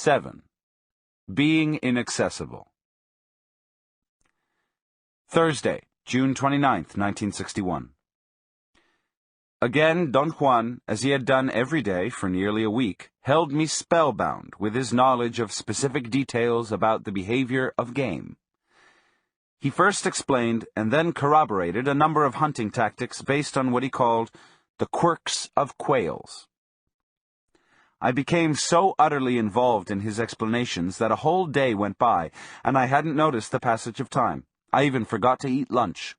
7. Being inaccessible. Thursday, June 29th, 1961. Again, Don Juan, as he had done every day for nearly a week, held me spellbound with his knowledge of specific details about the behavior of game. He first explained and then corroborated a number of hunting tactics based on what he called the quirks of quails. I became so utterly involved in his explanations that a whole day went by, and I hadn't noticed the passage of time. I even forgot to eat lunch.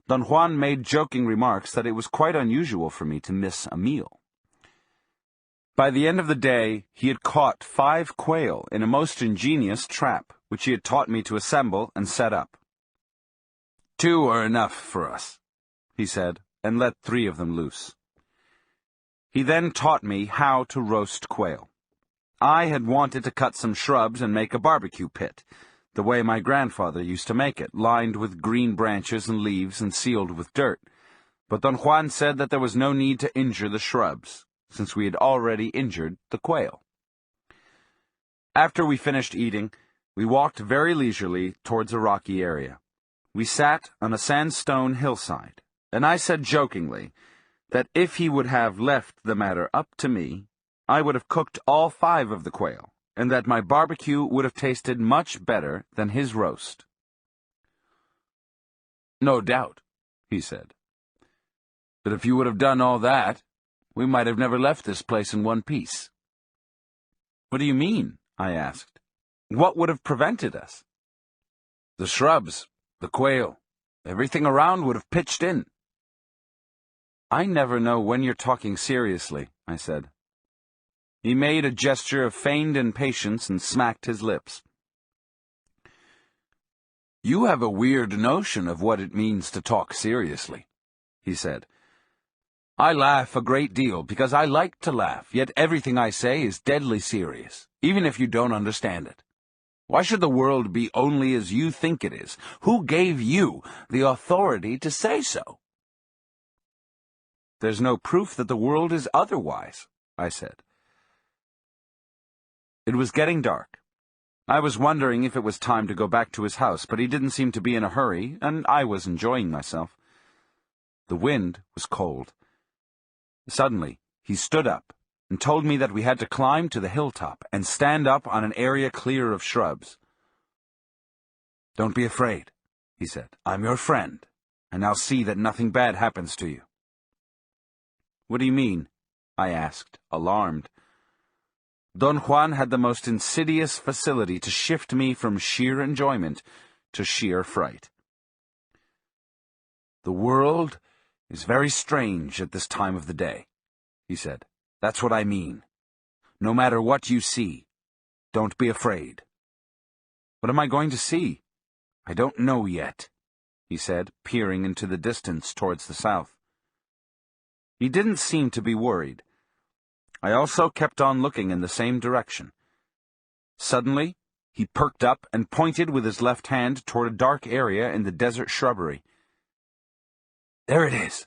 Don Juan made joking remarks that it was quite unusual for me to miss a meal. By the end of the day, he had caught 5 quail in a most ingenious trap, which he had taught me to assemble and set up. 2 are enough for us, he said, and let 3 of them loose. He then taught me how to roast quail. I had wanted to cut some shrubs and make a barbecue pit, the way my grandfather used to make it, lined with green branches and leaves and sealed with dirt. But Don Juan said that there was no need to injure the shrubs, since we had already injured the quail. After we finished eating, we walked very leisurely towards a rocky area. We sat on a sandstone hillside, and I said jokingly that if he would have left the matter up to me, I would have cooked all 5 of the quail, and that my barbecue would have tasted much better than his roast. "No doubt," he said. "But if you would have done all that, we might have never left this place in one piece." "What do you mean?" I asked. "What would have prevented us?" "The shrubs, the quail, everything around would have pitched in." "I never know when you're talking seriously," I said. He made a gesture of feigned impatience and smacked his lips. "You have a weird notion of what it means to talk seriously," he said. "I laugh a great deal because I like to laugh, yet everything I say is deadly serious, even if you don't understand it. Why should the world be only as you think it is? Who gave you the authority to say so?" "There's no proof that the world is otherwise," I said. It was getting dark. I was wondering if it was time to go back to his house, but he didn't seem to be in a hurry, and I was enjoying myself. The wind was cold. Suddenly, he stood up and told me that we had to climb to the hilltop and stand up on an area clear of shrubs. "Don't be afraid," he said. "I'm your friend, and I'll see that nothing bad happens to you." "What do you mean?" I asked, alarmed. Don Juan had the most insidious facility to shift me from sheer enjoyment to sheer fright. "The world is very strange at this time of the day," he said. "That's what I mean. No matter what you see, don't be afraid." "What am I going to see?" "I don't know yet," he said, peering into the distance towards the south. He didn't seem to be worried. I also kept on looking in the same direction. Suddenly, he perked up and pointed with his left hand toward a dark area in the desert shrubbery. "There it is,"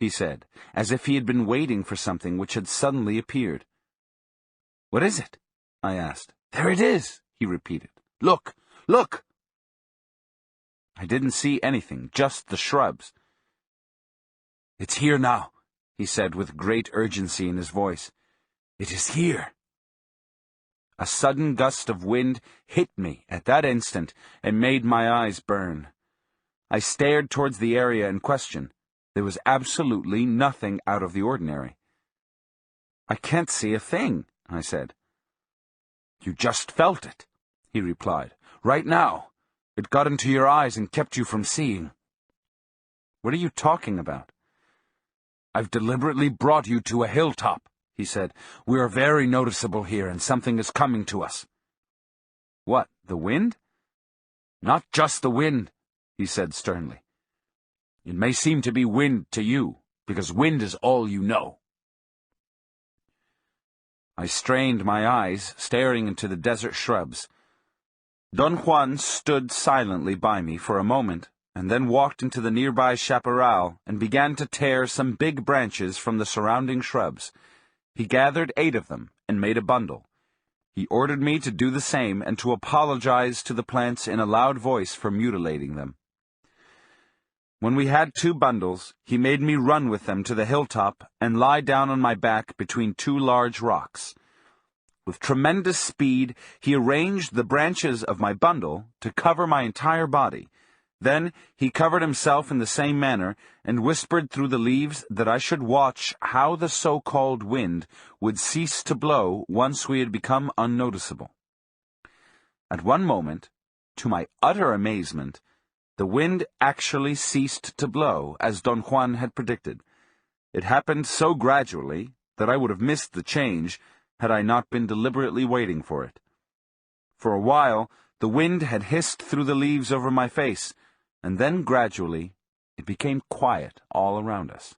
he said, as if he had been waiting for something which had suddenly appeared. "What is it?" I asked. "There it is," he repeated. "Look, look!" I didn't see anything, just the shrubs. "It's here now," he said with great urgency in his voice. "It is here." A sudden gust of wind hit me at that instant and made my eyes burn. I stared towards the area in question. There was absolutely nothing out of the ordinary. "I can't see a thing," I said. "You just felt it," he replied. "Right now. It got into your eyes and kept you from seeing." "What are you talking about?" "I've deliberately brought you to a hilltop," he said. "We are very noticeable here, and something is coming to us." "What, the wind?" "Not just the wind," he said sternly. "It may seem to be wind to you, because wind is all you know." I strained my eyes, staring into the desert shrubs. Don Juan stood silently by me for a moment, and then walked into the nearby chaparral and began to tear some big branches from the surrounding shrubs. He gathered 8 of them and made a bundle. He ordered me to do the same and to apologize to the plants in a loud voice for mutilating them. When we had 2 bundles, he made me run with them to the hilltop and lie down on my back between 2 large rocks. With tremendous speed, he arranged the branches of my bundle to cover my entire body. Then he covered himself in the same manner and whispered through the leaves that I should watch how the so-called wind would cease to blow once we had become unnoticeable. At one moment, to my utter amazement, the wind actually ceased to blow, as Don Juan had predicted. It happened so gradually that I would have missed the change had I not been deliberately waiting for it. For a while, the wind had hissed through the leaves over my face, and then gradually it became quiet all around us.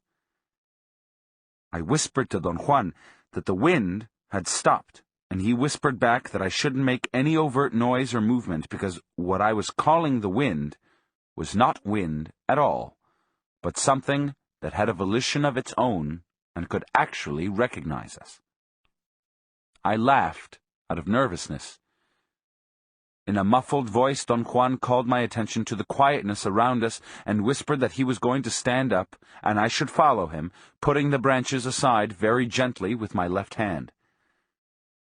I whispered to Don Juan that the wind had stopped, and he whispered back that I shouldn't make any overt noise or movement because what I was calling the wind was not wind at all, but something that had a volition of its own and could actually recognize us. I laughed out of nervousness. In a muffled voice, Don Juan called my attention to the quietness around us and whispered that he was going to stand up and I should follow him, putting the branches aside very gently with my left hand.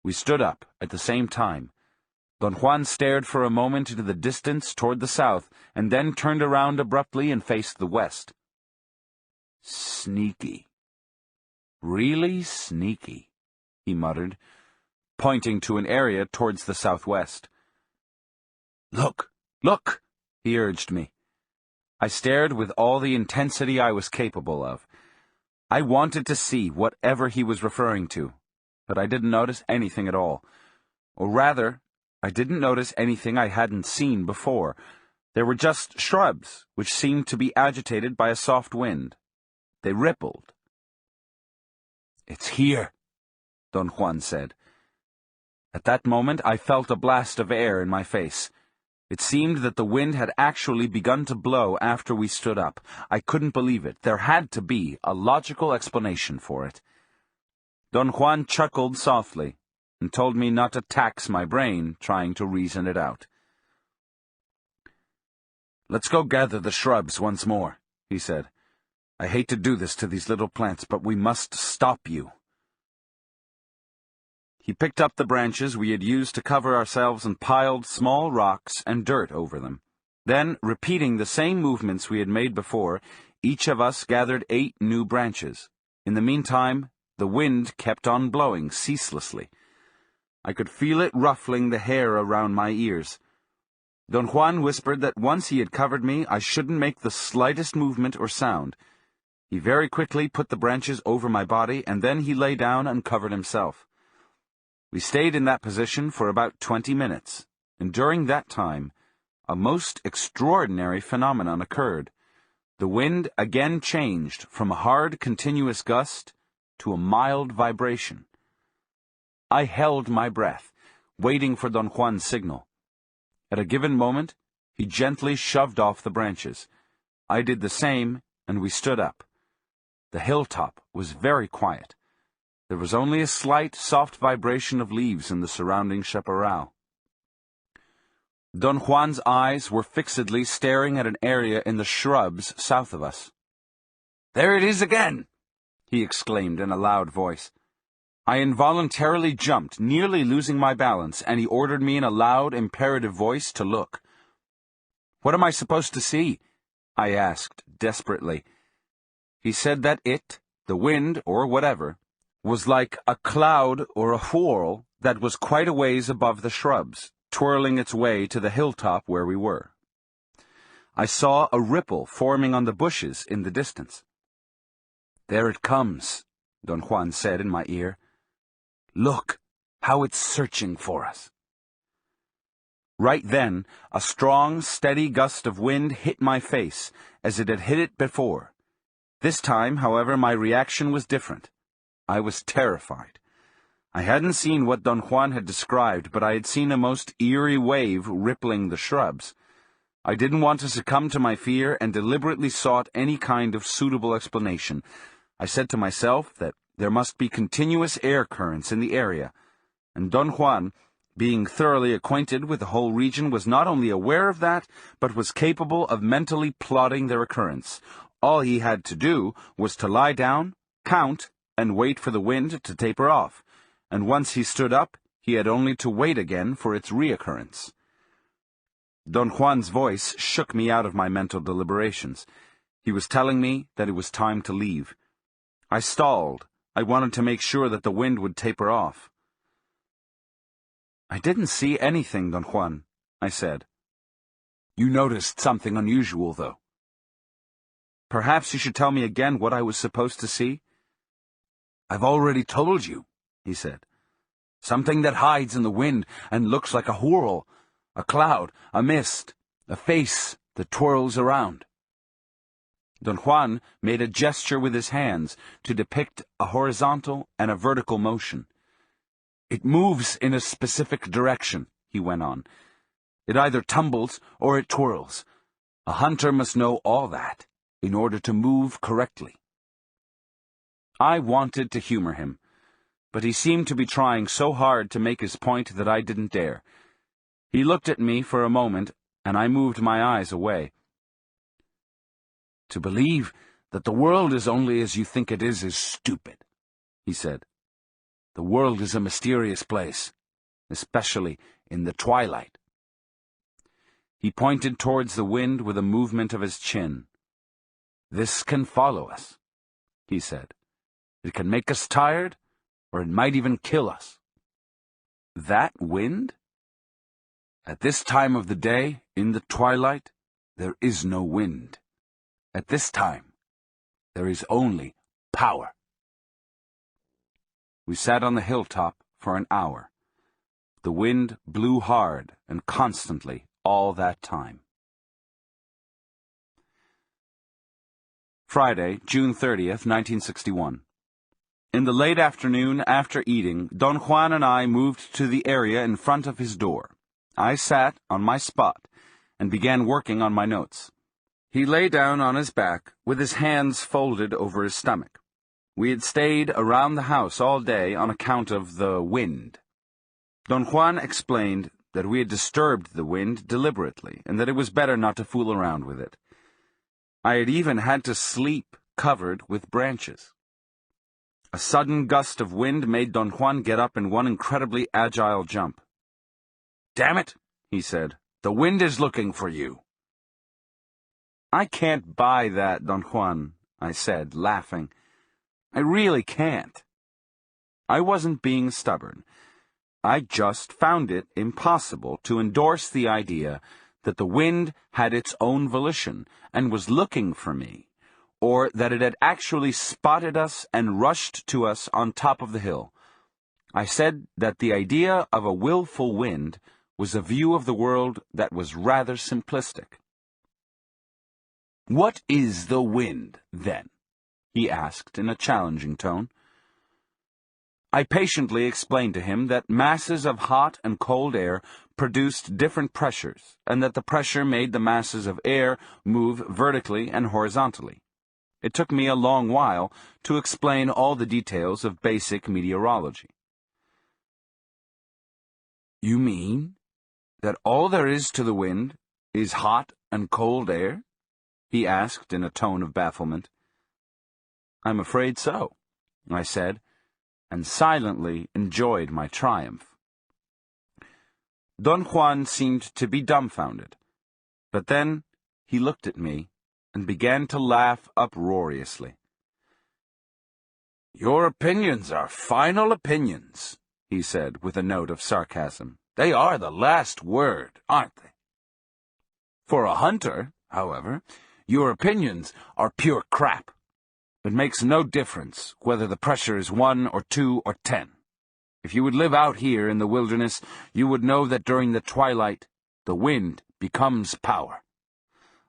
We stood up at the same time. Don Juan stared for a moment into the distance toward the south and then turned around abruptly and faced the west. "Sneaky. Really sneaky," he muttered, pointing to an area towards the southwest. "Look, look," he urged me. I stared with all the intensity I was capable of. I wanted to see whatever he was referring to, but I didn't notice anything at all. Or rather, I didn't notice anything I hadn't seen before. There were just shrubs, which seemed to be agitated by a soft wind. They rippled. "It's here," Don Juan said. At that moment, I felt a blast of air in my face. It seemed that the wind had actually begun to blow after we stood up. I couldn't believe it. There had to be a logical explanation for it. Don Juan chuckled softly and told me not to tax my brain trying to reason it out. "Let's go gather the shrubs once more," he said. "I hate to do this to these little plants, but we must stop you." He picked up the branches we had used to cover ourselves and piled small rocks and dirt over them. Then, repeating the same movements we had made before, each of us gathered 8 new branches. In the meantime, the wind kept on blowing ceaselessly. I could feel it ruffling the hair around my ears. Don Juan whispered that once he had covered me, I shouldn't make the slightest movement or sound. He very quickly put the branches over my body, and then he lay down and covered himself. We stayed in that position for about 20 minutes, and during that time, a most extraordinary phenomenon occurred. The wind again changed from a hard, continuous gust to a mild vibration. I held my breath, waiting for Don Juan's signal. At a given moment, he gently shoved off the branches. I did the same, and we stood up. The hilltop was very quiet. There was only a slight, soft vibration of leaves in the surrounding chaparral. Don Juan's eyes were fixedly staring at an area in the shrubs south of us. "There it is again!" he exclaimed in a loud voice. I involuntarily jumped, nearly losing my balance, and he ordered me in a loud, imperative voice to look. "What am I supposed to see?" I asked desperately. He said that it, the wind, or whatever, was like a cloud or a whorl that was quite a ways above the shrubs, twirling its way to the hilltop where we were. I saw a ripple forming on the bushes in the distance. "There it comes," Don Juan said in my ear. "Look, how it's searching for us." Right then, a strong, steady gust of wind hit my face, as it had hit it before. This time, however, my reaction was different. I was terrified. I hadn't seen what Don Juan had described, but I had seen a most eerie wave rippling the shrubs. I didn't want to succumb to my fear and deliberately sought any kind of suitable explanation. I said to myself that there must be continuous air currents in the area. and Don Juan, being thoroughly acquainted with the whole region, was not only aware of that, but was capable of mentally plotting their occurrence. All he had to do was to lie down, count, and wait for the wind to taper off, and once he stood up, he had only to wait again for its reoccurrence. Don Juan's voice shook me out of my mental deliberations. He was telling me that it was time to leave. I stalled. I wanted to make sure that the wind would taper off. "I didn't see anything, Don Juan," I said. "You noticed something unusual, though." "Perhaps you should tell me again what I was supposed to see?" "I've already told you," he said. "Something that hides in the wind and looks like a whirl, a cloud, a mist, a face that twirls around." Don Juan made a gesture with his hands to depict a horizontal and a vertical motion. "It moves in a specific direction," he went on. "It either tumbles or it twirls. A hunter must know all that in order to move correctly." I wanted to humor him, but he seemed to be trying so hard to make his point that I didn't dare. He looked at me for a moment, and I moved my eyes away. "To believe that the world is only as you think it is stupid," he said. "The world is a mysterious place, especially in the twilight." He pointed towards the wind with a movement of his chin. "This can follow us," he said. "It can make us tired, or it might even kill us." "That wind? At this time of the day, in the twilight, there is no wind. At this time, there is only power." We sat on the hilltop for an hour. The wind blew hard and constantly all that time. Friday, June 30th, 1961. In the late afternoon, after eating, Don Juan and I moved to the area in front of his door. I sat on my spot and began working on my notes. He lay down on his back with his hands folded over his stomach. We had stayed around the house all day on account of the wind. Don Juan explained that we had disturbed the wind deliberately and that it was better not to fool around with it. I had even had to sleep covered with branches. A sudden gust of wind made Don Juan get up in one incredibly agile jump. "Damn it," he said, "the wind is looking for you." "I can't buy that, Don Juan," I said, laughing. "I really can't." I wasn't being stubborn. I just found it impossible to endorse the idea that the wind had its own volition and was looking for me, or that it had actually spotted us and rushed to us on top of the hill. I said that the idea of a willful wind was a view of the world that was rather simplistic. "What is the wind, then?" he asked in a challenging tone. I patiently explained to him that masses of hot and cold air produced different pressures, and that the pressure made the masses of air move vertically and horizontally. It took me a long while to explain all the details of basic meteorology. "You mean that all there is to the wind is hot and cold air?" he asked in a tone of bafflement. "I'm afraid so," I said, and silently enjoyed my triumph. Don Juan seemed to be dumbfounded, but then he looked at me and began to laugh uproariously. "Your opinions are final opinions," he said with a note of sarcasm. "They are the last word, aren't they? For a hunter, however, your opinions are pure crap. It makes no difference whether the pressure is 1 or 2 or 10. If you would live out here in the wilderness, you would know that during the twilight, the wind becomes power.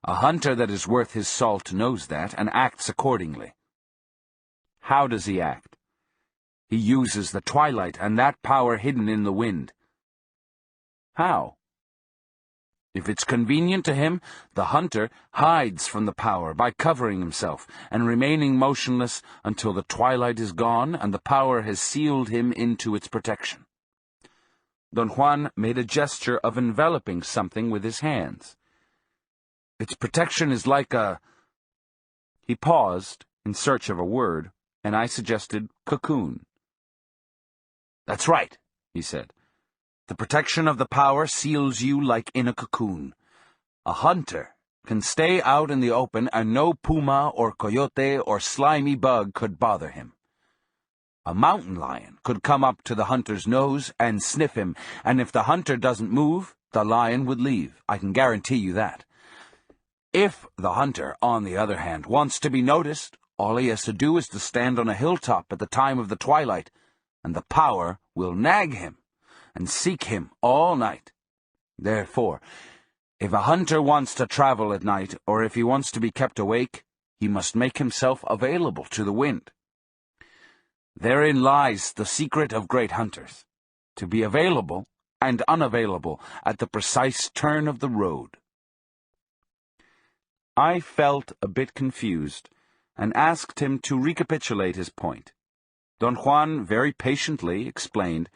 A hunter that is worth his salt knows that and acts accordingly." "How does he act?" "He uses the twilight and that power hidden in the wind." "How?" "If it's convenient to him, the hunter hides from the power by covering himself and remaining motionless until the twilight is gone and the power has sealed him into its protection. Don Juan made a gesture of enveloping something with his hands. Its protection is like a... He paused, in search of a word, and I suggested cocoon. That's right, he said. The protection of the power seals you like in a cocoon. A hunter can stay out in the open and no puma or coyote or slimy bug could bother him. A mountain lion could come up to the hunter's nose and sniff him, and if the hunter doesn't move, the lion would leave. I can guarantee you that. If the hunter, on the other hand, wants to be noticed, all he has to do is to stand on a hilltop at the time of the twilight, and the power will nag him and seek him all night. Therefore, if a hunter wants to travel at night, or if he wants to be kept awake, he must make himself available to the wind. Therein lies the secret of great hunters, to be available and unavailable at the precise turn of the road. I felt a bit confused, and asked him to recapitulate his point. Don Juan very patiently explained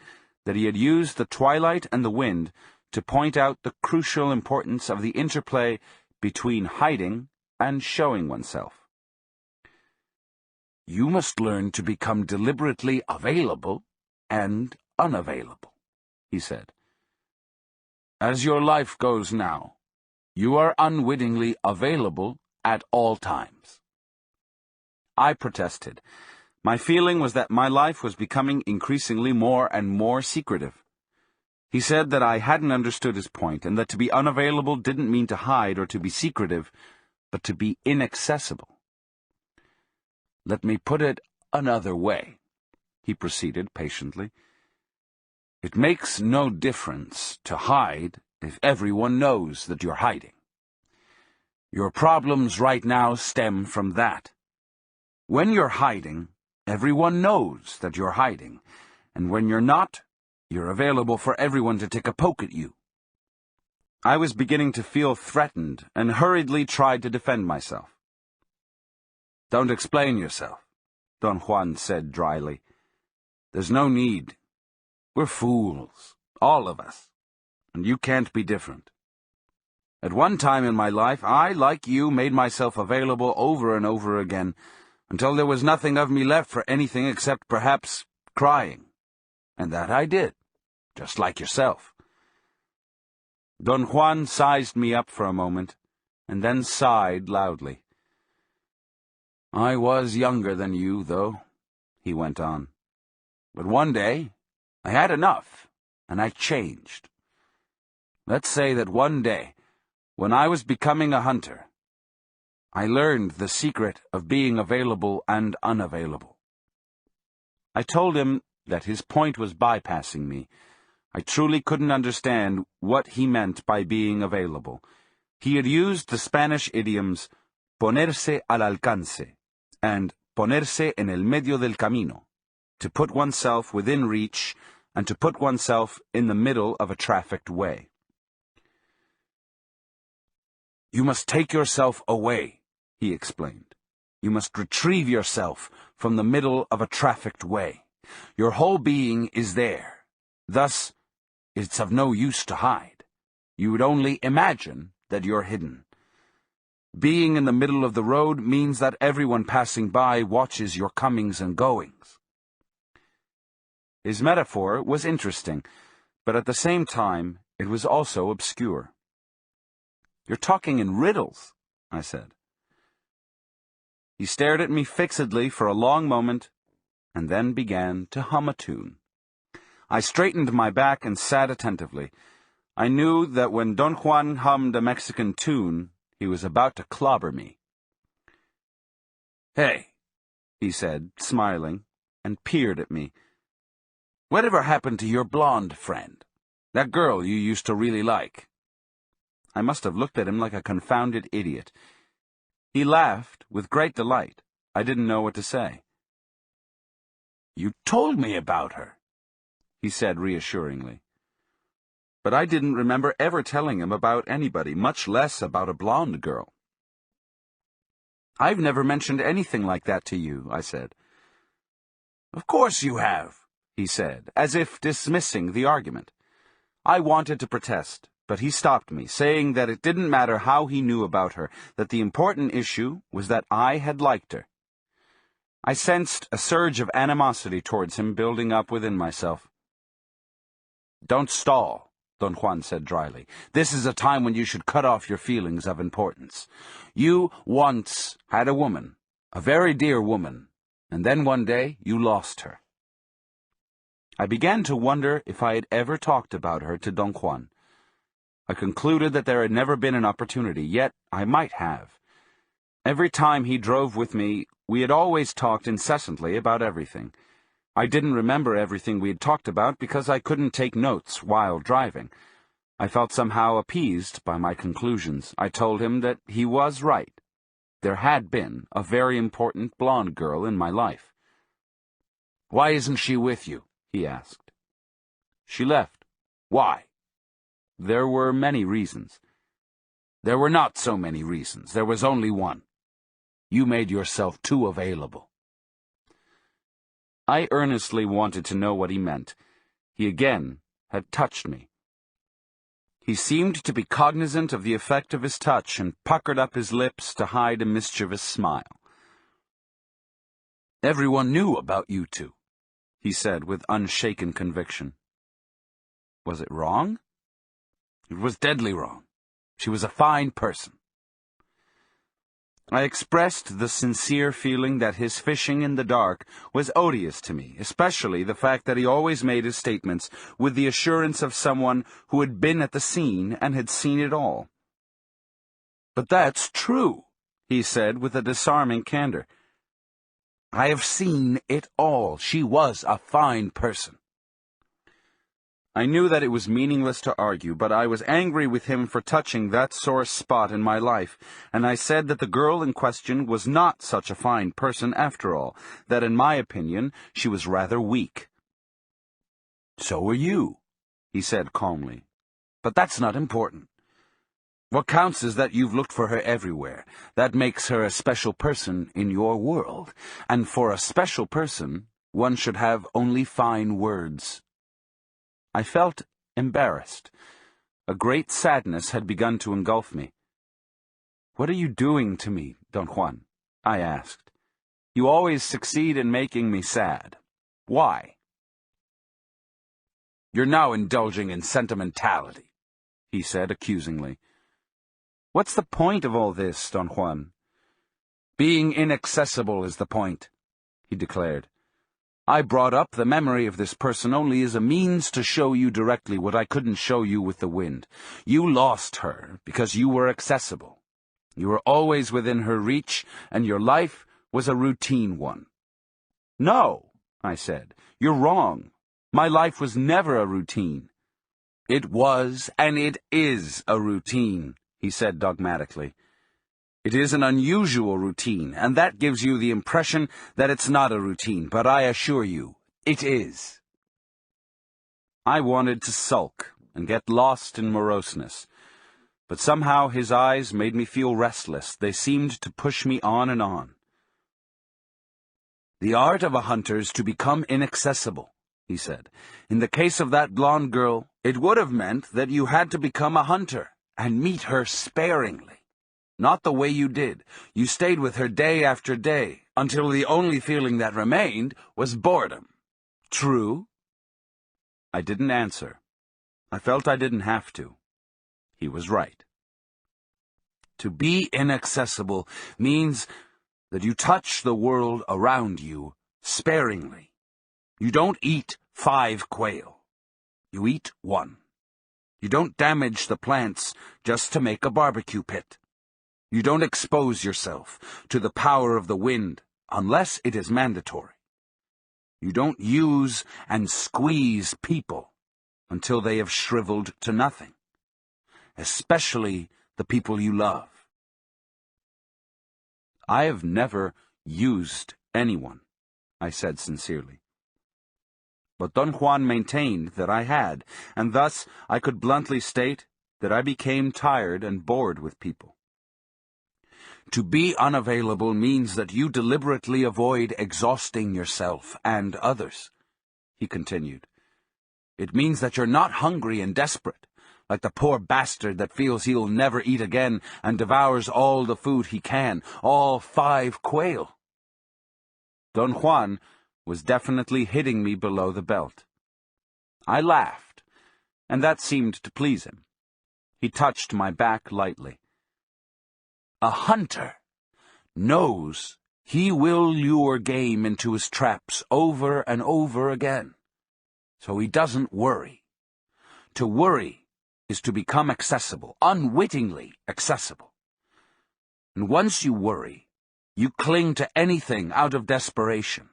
that he had used the twilight and the wind to point out the crucial importance of the interplay between hiding and showing oneself. You must learn to become deliberately available and unavailable, he said. As your life goes now, you are unwittingly available at all times. I protested. My feeling was that my life was becoming increasingly more and more secretive. He said that I hadn't understood his point, and that to be unavailable didn't mean to hide or to be secretive, but to be inaccessible. Let me put it another way, he proceeded patiently. It makes no difference to hide if everyone knows that you're hiding. Your problems right now stem from that. When you're hiding, everyone knows that you're hiding, and when you're not, you're available for everyone to take a poke at you. I was beginning to feel threatened and hurriedly tried to defend myself. Don't explain yourself, Don Juan said dryly. There's no need. We're fools, all of us, and you can't be different. At one time in my life, I, like you, made myself available over and over again, until there was nothing of me left for anything except perhaps crying. And that I did, just like yourself. Don Juan sized me up for a moment, and then sighed loudly. I was younger than you, though, he went on. But one day, I had enough, and I changed. Let's say that one day, when I was becoming a hunter, I learned the secret of being available and unavailable. I told him that his point was bypassing me. I truly couldn't understand what he meant by being available. He had used the Spanish idioms ponerse al alcance and ponerse en el medio del camino, to put oneself within reach and to put oneself in the middle of a trafficked way. You must take yourself away, he explained. You must retrieve yourself from the middle of a trafficked way. Your whole being is there. Thus, it's of no use to hide. You would only imagine that you're hidden. Being in the middle of the road means that everyone passing by watches your comings and goings. His metaphor was interesting, but at the same time it was also obscure. You're talking in riddles, I said. He stared at me fixedly for a long moment, and then began to hum a tune. I straightened my back and sat attentively. I knew that when Don Juan hummed a Mexican tune, he was about to clobber me. Hey, he said, smiling, and peered at me. Whatever happened to your blonde friend? That girl you used to really like? I must have looked at him like a confounded idiot. He laughed with great delight. I didn't know what to say. You told me about her, he said reassuringly. But I didn't remember ever telling him about anybody, much less about a blonde girl. I've never mentioned anything like that to you, I said. Of course you have, he said, as if dismissing the argument. I wanted to protest, but he stopped me, saying that it didn't matter how he knew about her, that the important issue was that I had liked her. I sensed a surge of animosity towards him building up within myself. "Don't stall," Don Juan said dryly. "This is a time when you should cut off your feelings of importance. You once had a woman, a very dear woman, and then one day you lost her." I began to wonder if I had ever talked about her to Don Juan. I concluded that there had never been an opportunity, yet I might have. Every time he drove with me, we had always talked incessantly about everything. I didn't remember everything we had talked about because I couldn't take notes while driving. I felt somehow appeased by my conclusions. I told him that he was right. There had been a very important blonde girl in my life. "Why isn't she with you?" he asked. "She left." "Why?" "There were many reasons." "There were not so many reasons. There was only one. You made yourself too available." I earnestly wanted to know what he meant. He again had touched me. He seemed to be cognizant of the effect of his touch and puckered up his lips to hide a mischievous smile. "Everyone knew about you two," he said with unshaken conviction. Was it wrong? It was deadly wrong. She was a fine person. I expressed the sincere feeling that his fishing in the dark was odious to me, especially the fact that he always made his statements with the assurance of someone who had been at the scene and had seen it all. "But that's true," he said with a disarming candor. "I have seen it all. She was a fine person." I knew that it was meaningless to argue, but I was angry with him for touching that sore spot in my life, and I said that the girl in question was not such a fine person after all, that in my opinion she was rather weak. "So are you," he said calmly. "But that's not important. What counts is that you've looked for her everywhere. That makes her a special person in your world, and for a special person, one should have only fine words." I felt embarrassed. A great sadness had begun to engulf me. "What are you doing to me, Don Juan?" I asked. "You always succeed in making me sad. Why?" "You're now indulging in sentimentality," he said accusingly. "What's the point of all this, Don Juan?" "Being inaccessible is the point," he declared. "I brought up the memory of this person only as a means to show you directly what I couldn't show you with the wind. You lost her because you were accessible. You were always within her reach, and your life was a routine one." "No," I said, "you're wrong. My life was never a routine." "It was, and it is a routine," he said dogmatically. "It is an unusual routine, and that gives you the impression that it's not a routine, but I assure you, it is." I wanted to sulk and get lost in moroseness, but somehow his eyes made me feel restless. They seemed to push me on and on. "The art of a hunter's to become inaccessible," he said. "In the case of that blonde girl, it would have meant that you had to become a hunter and meet her sparingly. Not the way you did. You stayed with her day after day, until the only feeling that remained was boredom. True?" I didn't answer. I felt I didn't have to. He was right. To be inaccessible means that you touch the world around you sparingly. You don't eat 5 quail. You eat 1. You don't damage the plants just to make a barbecue pit. You don't expose yourself to the power of the wind unless it is mandatory. You don't use and squeeze people until they have shriveled to nothing, especially the people you love. I have never used anyone, I said sincerely. But Don Juan maintained that I had, and thus I could bluntly state that I became tired and bored with people. To be unavailable means that you deliberately avoid exhausting yourself and others, he continued. It means that you're not hungry and desperate, like the poor bastard that feels he'll never eat again and devours all the food he can, all 5 quail. Don Juan was definitely hitting me below the belt. I laughed, and that seemed to please him. He touched my back lightly. A hunter knows he will lure game into his traps over and over again, so he doesn't worry. To worry is to become accessible, unwittingly accessible. And once you worry, you cling to anything out of desperation.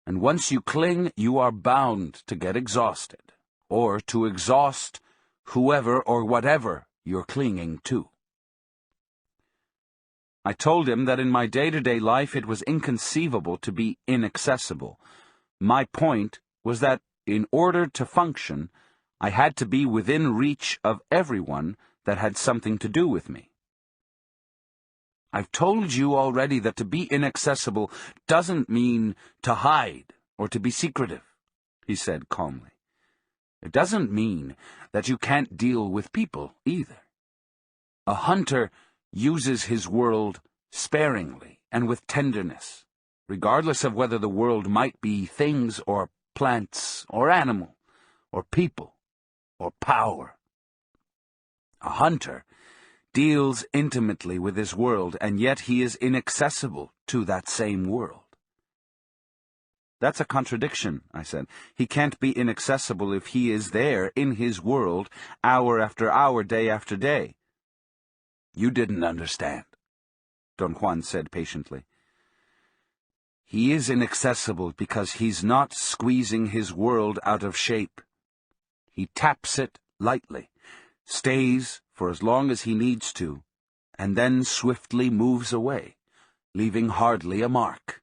And once you cling, you are bound to get exhausted, or to exhaust whoever or whatever you're clinging to. I told him that in my day-to-day life it was inconceivable to be inaccessible. My point was that in order to function, I had to be within reach of everyone that had something to do with me. I've told you already that to be inaccessible doesn't mean to hide or to be secretive, he said calmly. It doesn't mean that you can't deal with people either. A hunter uses his world sparingly and with tenderness, regardless of whether the world might be things or plants or animal or people or power. A hunter deals intimately with his world, and yet he is inaccessible to that same world. That's a contradiction, I said. He can't be inaccessible if he is there in his world, hour after hour, day after day. You didn't understand, Don Juan said patiently. He is inaccessible because he's not squeezing his world out of shape. He taps it lightly, stays for as long as he needs to, and then swiftly moves away, leaving hardly a mark.